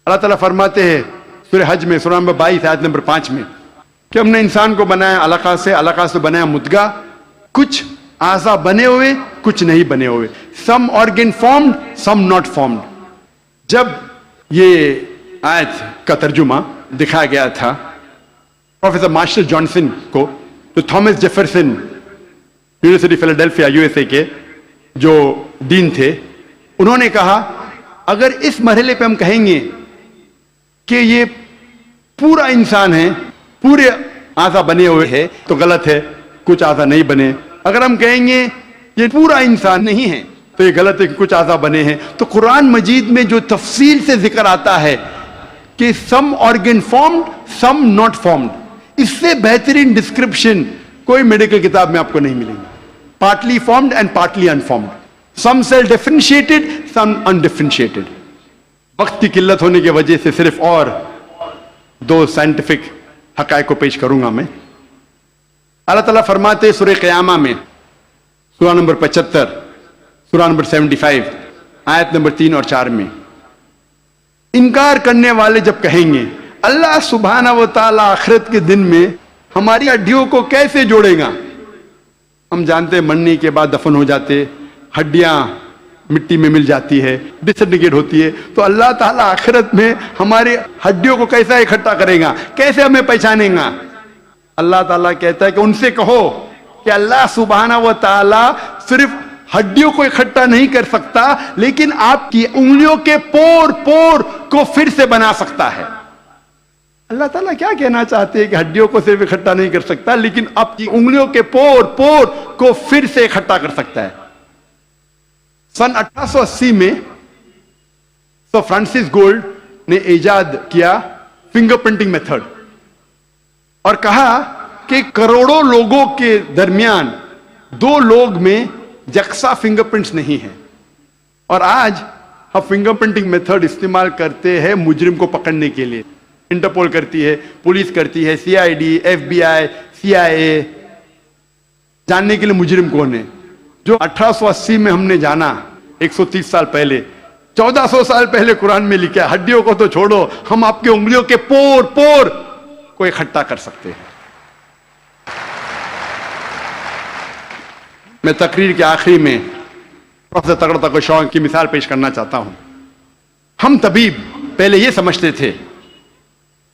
अल्लाह ताला फरमाते हैं सूरह हज में, सूरह नंबर 22 आयत नंबर 5 में कि हमने इंसान को बनाया अलका से बनाया मुद्गा, कुछ आज़ा बने हुए कुछ नहीं बने हुए, some organ formed some not formed. जब ये आयत का तर्जुमा दिखाया गया था प्रोफेसर मार्शल जॉनसन को, तो Thomas Jefferson university Philadelphia USA के जो डीन थे, उन्होंने कहा अगर इस मरहले पे हम कहेंगे कि ये पूरा इंसान है, पूरे आज़ा बने हुए हैं, तो गलत है, कुछ आज़ा नहीं बने। अगर हम कहेंगे ये पूरा इंसान नहीं है तो ये गलत है कि कुछ आज़ा बने हैं। तो कुरान मजीद में जो तफसील से जिक्र आता है कि some organ formed some not formed, इससे बेहतरीन डिस्क्रिप्शन कोई मेडिकल किताब में आपको नहीं मिलेगी। Partly formed and partly unformed, some cell differentiated some undifferentiated. वक्त की किल्लत होने की वजह से सिर्फ और दो साइंटिफिक हकायक को पेश करूंगा मैं। अल्लाह ताला फरमाते सूरह क़यामा में, सूरह नंबर 75, सूरह नंबर 75 आयत नंबर 3 और 4 में, इनकार करने वाले जब कहेंगे अल्लाह सुब्हाना व तआला आखिरत के दिन में हमारी हड्डियों को कैसे जोड़ेगा। हम जानते हैं मरने के बाद दफन हो जाते, हड्डियां मिट्टी में मिल जाती है, डिसइंटीग्रेट होती है, तो अल्लाह ताला आखिरत में हमारी हड्डियों को कैसा इकट्ठा करेगा, कैसे हमें पहचानेगा। अल्लाह ताला कहता है कि उनसे कहो कि अल्लाह सुब्हाना व तआला सिर्फ हड्डियों को इकट्ठा नहीं कर सकता, लेकिन आपकी उंगलियों के पोर पोर को फिर से बना सकता है। अल्लाह ताला क्या कहना चाहते हैं कि हड्डियों को सिर्फ इकट्ठा नहीं कर सकता, लेकिन आपकी उंगलियों के पोर पोर को फिर से इकट्ठा कर सकता है। सन 1880 में सर फ्रांसिस गोल्ड ने इजाद किया फिंगर प्रिंटिंग मेथड और कहा कि करोड़ों लोगों के दरमियान दो लोग में यकसा फिंगरप्रिंट्स नहीं है, और आज हम फिंगरप्रिंटिंग मेथड इस्तेमाल करते हैं मुजरिम को पकड़ने के लिए। इंटरपोल करती है, पुलिस करती है, सीआईडी, एफबीआई, सीआईए, जानने के लिए मुजरिम कौन है। जो 1880 में हमने जाना 130 साल पहले, 1400 साल पहले कुरान में लिखा है, हड्डियों को तो छोड़ो, हम आपके उंगलियों के पोर पोर को इकट्ठा कर सकते हैं। मैं तकरीर के आखिरी में प्रोफेसर तगड़ा को शौक की मिसाल पेश करना चाहता हूं। हम तबीब पहले यह समझते थे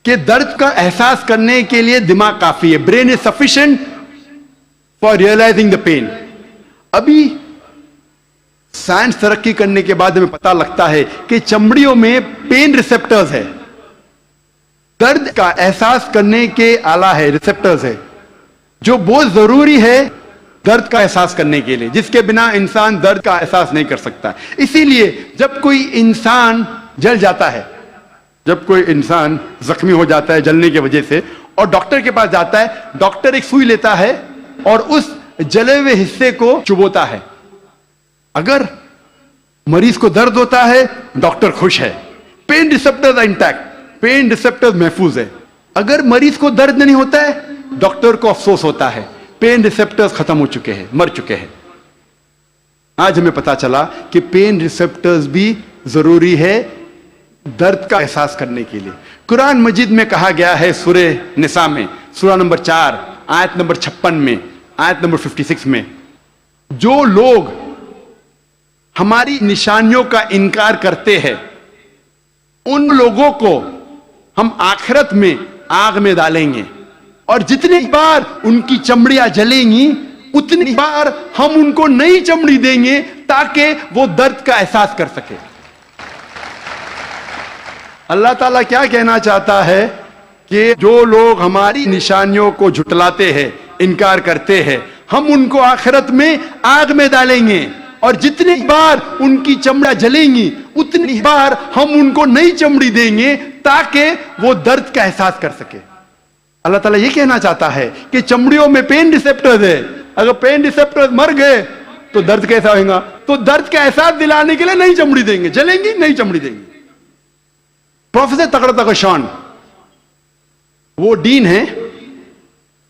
कि दर्द का एहसास करने के लिए दिमाग काफी है, brain is sufficient for realizing the pain. अभी साइंस तरक्की करने के बाद हमें पता लगता है कि चमड़ियों में पेन रिसेप्टर्स है, दर्द का एहसास करने के आला है, रिसेप्टर्स है, जो बहुत जरूरी है दर्द का एहसास करने के लिए, जिसके बिना इंसान दर्द का एहसास नहीं कर सकता। इसीलिए जब कोई इंसान जल जाता है, जब कोई इंसान जख्मी हो जाता है जलने की वजह से और डॉक्टर के पास जाता है, डॉक्टर एक सुई लेता है और उस जले हुए हिस्से को चुभोता है। अगर मरीज को दर्द होता है, डॉक्टर खुश है, pain receptors are intact, pain receptors महफूज है। अगर मरीज को दर्द नहीं होता है, डॉक्टर को अफसोस होता है, पेन रिसेप्टर्स खत्म हो चुके हैं, मर चुके हैं। आज हमें पता चला कि पेन रिसेप्टर्स भी जरूरी है दर्द का एहसास करने के लिए। कुरान मजीद में कहा गया है सूरह निसा में, सूरह नंबर 4 आयत नंबर 56 में, आयत नंबर 56 में, जो लोग हमारी निशानियों का इनकार करते हैं उन लोगों को हम आखिरत में आग में डालेंगे, और जितनी बार उनकी चमड़ियां जलेंगी उतनी बार हम उनको नई चमड़ी देंगे ताकि वो दर्द का एहसास कर सके। अल्लाह ताला क्या कहना चाहता है कि जो लोग हमारी निशानियों को झुटलाते हैं, इनकार करते हैं, हम उनको आखिरत में आग में डालेंगे, और जितनी बार उनकी चमड़ा जलेंगी उतनी बार हम उनको नई चमड़ी देंगे ताकि वो दर्द का एहसास कर सके। अल्लाह ताला ये कहना चाहता है कि चमड़ियों में पेन रिसेप्टर्स है, अगर पेन रिसेप्टर्स मर गए तो दर्द कैसा होगा, तो दर्द का एहसास दिलाने के लिए नई चमड़ी देंगे, जलेंगी नई चमड़ी देंगे। प्रोफेसर तगड़ा शॉन, वो डीन है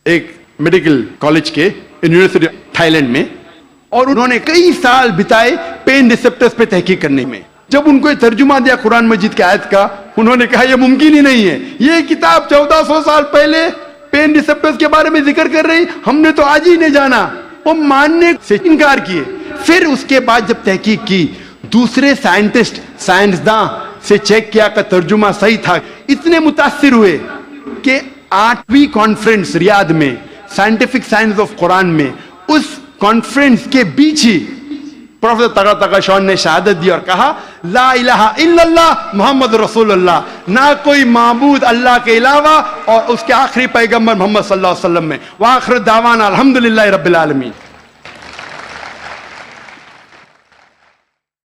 एक मेडिकल कॉलेज के यूनिवर्सिटी थाईलैंड में, और उन्होंने कई साल बिताए पेन रिसेप्टर्स पे तहकीक करने में। जब उनको ये तर्जुमा दिया कुरान मजीद के आयत का, उन्होंने कहा यह मुमकिन ही नहीं है, ये किताब 1400 साल पहले पेन रिसेप्टर्स के बारे में जिक्र कर रही, हमने तो आज ही नहीं जाना। वो मानने से इनकार किए। फिर उसके बाद जब तहकीक की, दूसरे साइंटिस्ट साइंसदां से चेक किया का तर्जुमा सही था, इतने मुतासिर हुए कि 8वीं कॉन्फ्रेंस रियाद में साइंटिफिक साइंस ऑफ कुरान में, उस कॉन्फ्रेंस के बीच ही प्रोफेसर तगा तगा शौन ने शहादत दी और कहा ला इलाहा इल्लल्लाह मोहम्मद रसूलुल्लाह, ना कोई माबूद अल्लाह के अलावा, और उसके आखिरी पैगंबर मोहम्मद सल्लल्लाहु अलैहि वसल्लम में। व आखिर दावाना अल्हम्दुलिल्लाहि रब्बिल आलमीन।